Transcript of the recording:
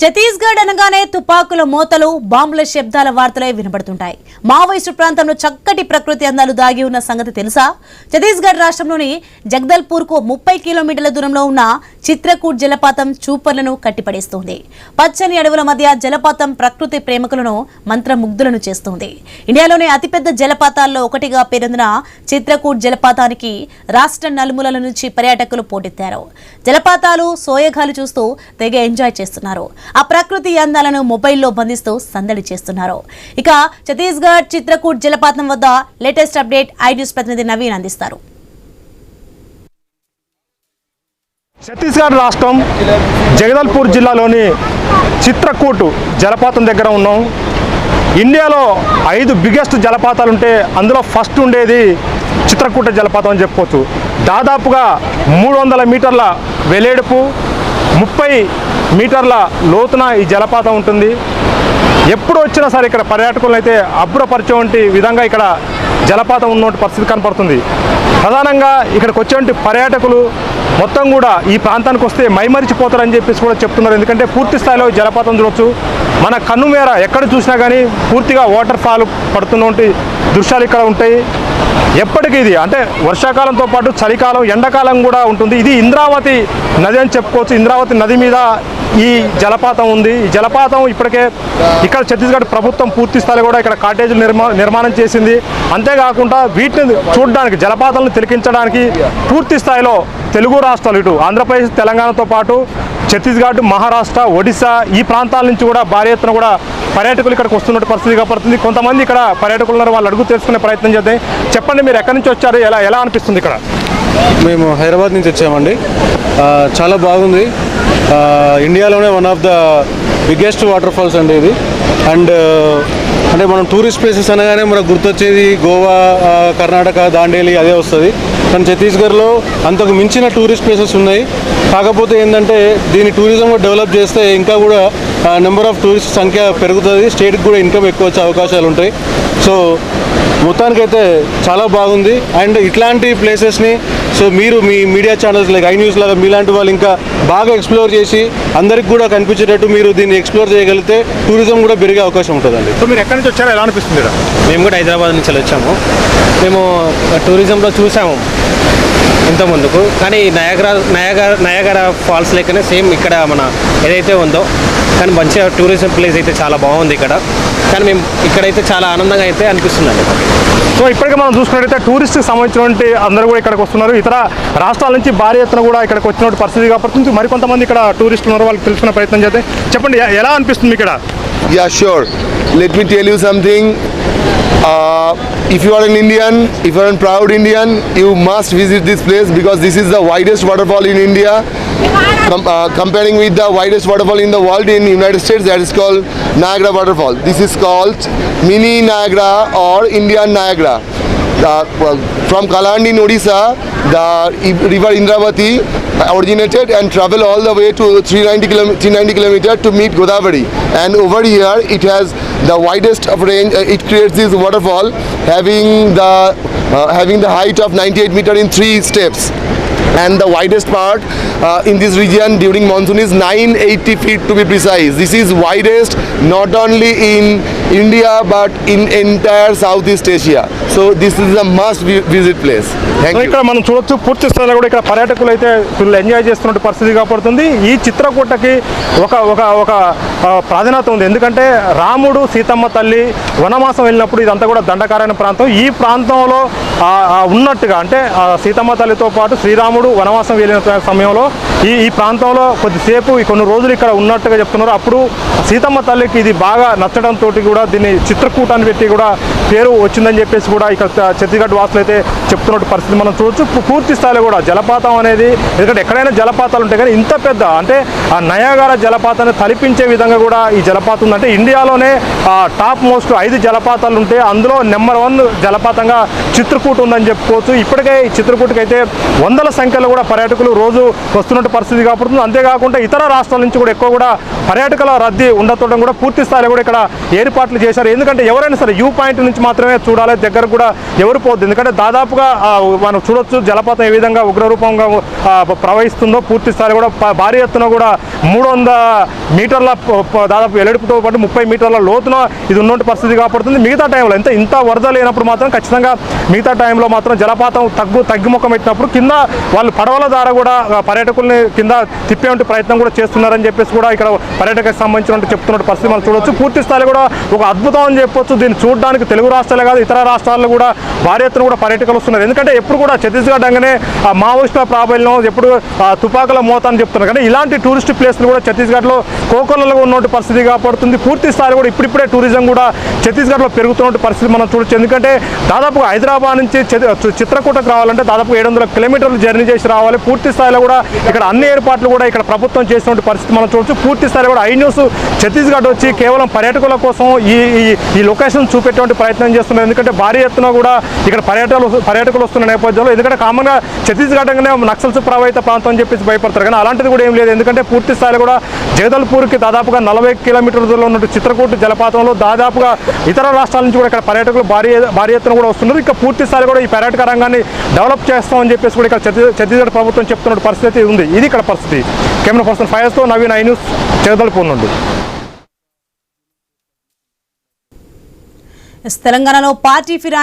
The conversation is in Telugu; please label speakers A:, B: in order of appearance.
A: ఛత్తీస్గఢ్ అనగానే తుపాకుల మోతలు బాంబుల శబ్దాల వార్తలే వినబడుతుంటాయి. మావోయిస్టు ప్రాంతంలో చక్కటి ప్రకృతి అందాలు దాగి ఉన్న సంగతి తెలుసా? ఛత్తీస్గఢ్ రాష్ట్రంలోని జగదల్పూర్ కు 30 కిలోమీటర్ల దూరంలో ఉన్న చిత్రకూట్ జలపాతం చూపర్లను కట్టిపడేస్తోంది. పచ్చని అడవుల మధ్య జలపాతం ప్రకృతి ప్రేమికులను మంత్రముగ్ధులను చేస్తోంది. ఇండియాలోనే అతిపెద్ద జలపాతాల్లో ఒకటిగా పేరొందిన చిత్రకూట్ జలపాతానికి రాష్ట్ర నలుమూలల నుంచి పర్యాటకులు పోటెత్తారు. జలపాతాలు సోయగాలు చూస్తూ తెగ ఎంజాయ్ చేస్తున్నారు. ఆ ప్రకృతి అందాలను మొబైల్లో బంధిస్తూ సందడి చేస్తున్నారు. ఇక ఛత్తీస్గఢ్ చిత్రకూట్ జలపాతం వద్ద లేటెస్ట్ అప్డేట్ ఐ న్యూస్ ప్రతినిధి నవీన్ అందిస్తారు.
B: ఛత్తీస్గఢ్ రాష్ట్రం జగదల్పూర్ జిల్లాలోని చిత్రకూట్ జలపాతం దగ్గర ఉన్నాం. ఇండియాలో 5 బిగ్గెస్ట్ జలపాతాలు ఉంటే అందులో ఫస్ట్ ఉండేది చిత్రకూట జలపాతం అని చెప్పుకోవచ్చు. దాదాపుగా 300 మీటర్ల వెలేడుపు, 30 మీటర్ల లోతున ఈ జలపాతం ఉంటుంది. ఎప్పుడు వచ్చినా సరే ఇక్కడ పర్యాటకులను అయితే అబ్బురపరిచేటువంటి విధంగా ఇక్కడ జలపాతం ఉన్నటువంటి పరిస్థితి కనపడుతుంది. ప్రధానంగా ఇక్కడికి వచ్చేటువంటి పర్యాటకులు మొత్తం కూడా ఈ ప్రాంతానికి వస్తే మైమరిచిపోతారని చెప్పేసి కూడా చెప్తున్నారు. ఎందుకంటే పూర్తి స్థాయిలో జలపాతం చూడవచ్చు. మన కన్ను మేర ఎక్కడ చూసినా కానీ పూర్తిగా వాటర్ ఫాల్ పడుతున్నటువంటి దృశ్యాలు ఇక్కడ ఉంటాయి. ఎప్పటికీ ఇది అంటే వర్షాకాలంతో పాటు చలికాలం, ఎండాకాలం కూడా ఉంటుంది. ఇది ఇంద్రావతి నది అని చెప్పుకోవచ్చు. ఇంద్రావతి నది మీద ఈ జలపాతం ఉంది. ఈ జలపాతం ఇప్పటికే ఇక్కడ ఛత్తీస్గఢ్ ప్రభుత్వం పూర్తి స్థాయిలో కూడా ఇక్కడ కాటేజీలు నిర్మాణం చేసింది. అంతేకాకుండా వీటిని చూడడానికి, జలపాతాలను తిలకించడానికి పూర్తి స్థాయిలో తెలుగు రాష్ట్రాలు, ఇటు ఆంధ్రప్రదేశ్, తెలంగాణతో పాటు ఛత్తీస్గఢ్, మహారాష్ట్ర, ఒడిశా ఈ ప్రాంతాల నుంచి కూడా భారీ ఎత్తున కూడా పర్యాటకులు ఇక్కడికి వస్తున్న పరిస్థితి కనపడుతుంది. కొంతమంది ఇక్కడ పర్యాటకులు ఉన్నారు, వాళ్ళు అడుగు తెలుసుకునే ప్రయత్నం చేద్దాం. చెప్పండి, మీరు ఎక్కడి నుంచి వచ్చారు, ఎలా అనిపిస్తుంది ఇక్కడ?
C: మేము హైదరాబాద్ నుంచి వచ్చామండి. చాలా బాగుంది. ఇండియాలోనే one of the biggest water falls అండి ఇది. అండ్ అంటే మనం టూరిస్ట్ ప్లేసెస్ అనగానే మనకు గుర్తొచ్చేది గోవా, కర్ణాటక, దాండేలి అదే వస్తుంది. కానీ ఛత్తీస్గఢ్లో అంతకు మించిన టూరిస్ట్ ప్లేసెస్ ఉన్నాయి. కాకపోతే ఏంటంటే దీన్ని టూరిజంగా డెవలప్ చేస్తే ఇంకా కూడా నెంబర్ ఆఫ్ టూరిస్ట్ సంఖ్య పెరుగుతుంది. స్టేట్కి కూడా ఇన్కమ్ ఎక్కువ వచ్చే అవకాశాలు ఉంటాయి. సో మొత్తానికైతే చాలా బాగుంది. అండ్ ఇట్లాంటి ప్లేసెస్ని మీరు మీ media channels like I news లాగా మీలాంటి వాళ్ళు ఇంకా బాగా ఎక్స్ప్లోర్ చేసి అందరికి కూడా కనిపించేటట్టు మీరు దీన్ని ఎక్స్ప్లోర్ చేయగలిగితే టూరిజం కూడా పెరిగే అవకాశం ఉంటుందండి.
B: సో మీరు ఎక్కడి నుంచి వచ్చారో ఎలా అనిపిస్తుంది?
D: మేము కూడా హైదరాబాద్ నుంచి వచ్చాము. మేము టూరిజంలో చూసాము ఇంతకుముందుకు, కానీ నయాగరా ఫాల్స్ లెక్కనే సేమ్ ఇక్కడ మన ఏదైతే ఉందో, కానీ మంచిగా టూరిజం ప్లేస్ అయితే చాలా బాగుంది ఇక్కడ. కానీ మేము ఇక్కడైతే చాలా ఆనందంగా అయితే అనిపిస్తుందండి.
B: సో ఇప్పటికే మనం చూసుకున్నట్టయితే టూరిస్ట్కి సంబంధించినటువంటి అందరూ కూడా ఇక్కడికి వస్తున్నారు. ఇతర రాష్ట్రాల నుంచి భారీ ఎత్తున కూడా ఇక్కడికి వచ్చినటువంటి పరిస్థితి కాబట్టి మరికొంతమంది ఇక్కడ టూరిస్టులు ఉన్నారు, వాళ్ళకి తెలుసుకునే ప్రయత్నం చేద్దాం. చెప్పండి, ఎలా అనిపిస్తుంది ఇక్కడ?
E: Yeah, sure. Let me tell you something. If you are an Indian, if you are a proud Indian, you must visit this place because this is the widest waterfall in India. Comparing with the widest waterfall in the world in United States, that is called Niagara waterfall. This is called mini Niagara or Indian Niagara. From Kalahandi in Odisha, the river Indravati originated and traveled all the way to 390 kilometers to meet Godavari. And over here, it has the widest of range. It creates this waterfall having the height of 98 meters in 3 steps. And the widest part in this region during monsoon is 980 feet to be precise. This is widest not only in India but in entire Southeast Asia. So this is a must visit place. Thank you.
B: ఇక్కడ మనం చూడొచ్చు పూర్తి స్థాయిలో కూడా ఇక్కడ పర్యాటకులు అయితే ఫుల్ ఎంజాయ్ చేస్తున్న పరిస్థితి కనపడుతుంది. ఈ చిత్రకూటకి ఒక ప్రాధాన్యత ఉంది. ఎందుకంటే రాముడు, సీతమ్మ తల్లి వనవాసం వెళ్ళినప్పుడు ఇదంతా కూడా దండకారైన ప్రాంతం. ఈ ప్రాంతంలో ఉన్నట్టుగా అంటే సీతమ్మ తల్లితో పాటు శ్రీరాముడు వనవాసం వెళ్ళిన సమయంలో ఈ ప్రాంతంలో కొద్దిసేపు కొన్ని రోజులు ఇక్కడ ఉన్నట్టుగా చెప్తున్నారు. అప్పుడు సీతమ్మ తల్లికి ఇది బాగా నచ్చడంతో కూడా దీన్ని చిత్రకూటాన్ని పెట్టి కూడా పేరు వచ్చిందని చెప్పేసి కూడా ఇక్కడ ఛత్తీస్గఢ్ వాసులు అయితే చెప్తున్నట్టు పరిస్థితి మనం చూడొచ్చు. పూర్తి స్థాయిలో కూడా జలపాతం అనేది, ఎందుకంటే ఎక్కడైనా జలపాతాలు ఉంటాయి కానీ ఇంత పెద్ద అంటే ఆ నయాగరా జలపాతాన్ని తలిపించే విధంగా కూడా ఈ జలపాతం ఉంది. అంటే ఇండియాలోనే టాప్ మోస్ట్ 5 జలపాతాలు ఉంటే అందులో నెంబర్ 1 జలపాతంగా చిత్రకూట చిత్రకూట ఉందని చెప్పుకోవచ్చు. ఇప్పటికే ఈ చిత్రకూటకి అయితే వందల సంఖ్యలో కూడా పర్యాటకులు రోజు వస్తున్నట్టు పరిస్థితి కాబడుతుంది. అంతేకాకుండా ఇతర రాష్ట్రాల నుంచి కూడా ఎక్కువ కూడా పర్యాటకుల రద్దీ ఉండటం కూడా పూర్తి స్థాయిలో కూడా ఇక్కడ ఏర్పాట్లు చేశారు. ఎందుకంటే ఎవరైనా సరే వ్యూ పాయింట్ నుంచి మాత్రమే చూడాలి, దగ్గర కూడా ఎవరు పోద్దు. ఎందుకంటే దాదాపుగా మనం చూడొచ్చు జలపాతం ఏ విధంగా ఉగ్రరూపంగా ప్రవహిస్తుందో. పూర్తి స్థాయిలో కూడా భారీ ఎత్తున కూడా 300 మీటర్ల దాదాపు వెడల్పుతో పాటు 30 మీటర్ల లోతున ఇది ఉన్నటువంటి పరిస్థితి కాబడుతుంది. మిగతా టైంలో ఇంత వరద లేనప్పుడు మాత్రం ఖచ్చితంగా మిగతా టైంలో మాత్రం జలపాతం తగ్గుముఖం పెట్టినప్పుడు కింద వాళ్ళు పడవల ద్వారా కూడా పర్యాటకుల్ని కింద తిప్పేటువంటి ప్రయత్నం కూడా చేస్తున్నారని చెప్పేసి కూడా ఇక్కడ పర్యాటకకు సంబంధించినట్టు చెప్తున్న పరిస్థితి మనం చూడొచ్చు. పూర్తి స్థాయిలో కూడా ఒక అద్భుతం అని చెప్పొచ్చు. దీన్ని చూడడానికి తెలుగు రాష్ట్రాలే కాదు ఇతర రాష్ట్రాల్లో కూడా భారీ ఎత్తున కూడా పర్యాటకులు వస్తున్నారు. ఎందుకంటే ఎప్పుడు కూడా ఛత్తీస్గఢ్ అనగానే మావోయిస్టుల ప్రాబల్యం, ఎప్పుడు తుపాకుల మోత అని చెప్తున్నారు. కానీ ఇలాంటి టూరిస్ట్ ప్లేస్లు కూడా ఛత్తీస్గఢ్లో కోకొల్లలో ఉన్నటువంటి పరిస్థితి కాబడుతుంది. పూర్తి స్థాయిలో కూడా ఇప్పుడిప్పుడే టూరిజం కూడా ఛత్తీస్గఢ్లో పెరుగుతున్న పరిస్థితి మనం చూడొచ్చు. ఎందుకంటే దాదాపు హైదరాబాద్ నుంచి చిత్రకూటకు రావాలంటే దాదాపు 700 కిలోమీటర్లు జర్నీ చేసి రావాలి. పూర్తి స్థాయిలో కూడా ఇక్కడ అన్ని ఏర్పాట్లు కూడా ఇక్కడ ప్రభుత్వం చేసినటువంటి పరిస్థితి మనం చూడొచ్చు. పూర్తి స్థాయిలో కూడా ఐన్యూస్ ఛత్తీస్గఢ్ వచ్చి కేవలం పర్యాటకుల కోసం ఈ లొకేషన్ చూపెట్టేటువంటి ప్రయత్నం చేస్తున్నారు. ఎందుకంటే భారీ ఎత్తున కూడా ఇక్కడ పర్యాటకులు వస్తున్న నేపథ్యంలో, ఎందుకంటే కామన్గా ఛత్తీస్గఢ్ అంగానే నక్సల్స్ ప్రభావిత ప్రాంతం అని చెప్పేసి భయపడతారు. కానీ అలాంటిది కూడా ఏం లేదు. ఎందుకంటే పూర్తి స్థాయిలో కూడా జగదల్పూర్కి దాదాపుగా 40 కిలోమీటర్ల దూరంలో ఉన్న చిత్రకూట జలపాతంలో దాదాపుగా ఇతర రాష్ట్రాల నుంచి కూడా ఇక్కడ పర్యాటకులు భారీ ఎత్తున కూడా వస్తున్నారు. ఇక పూర్తి స్థాయిలో కూడా ఈ పర్యాటక రంగాన్ని డెవలప్ చేస్తామని చెప్పేసి కూడా ఇక్కడ ఛత్తీస్గఢ్ ప్రభుత్వం చెప్తున్న పరిస్థితి ఉంది. ఇది ఇక్కడ పరిస్థితి. కెమెరా పర్సన్ ఫైర్స్తో నవీన్, ఐన్యూస్, జగదల్పూర్ నుండి.
A: తెలంగాణలో పార్టీ ఫిరాయించిన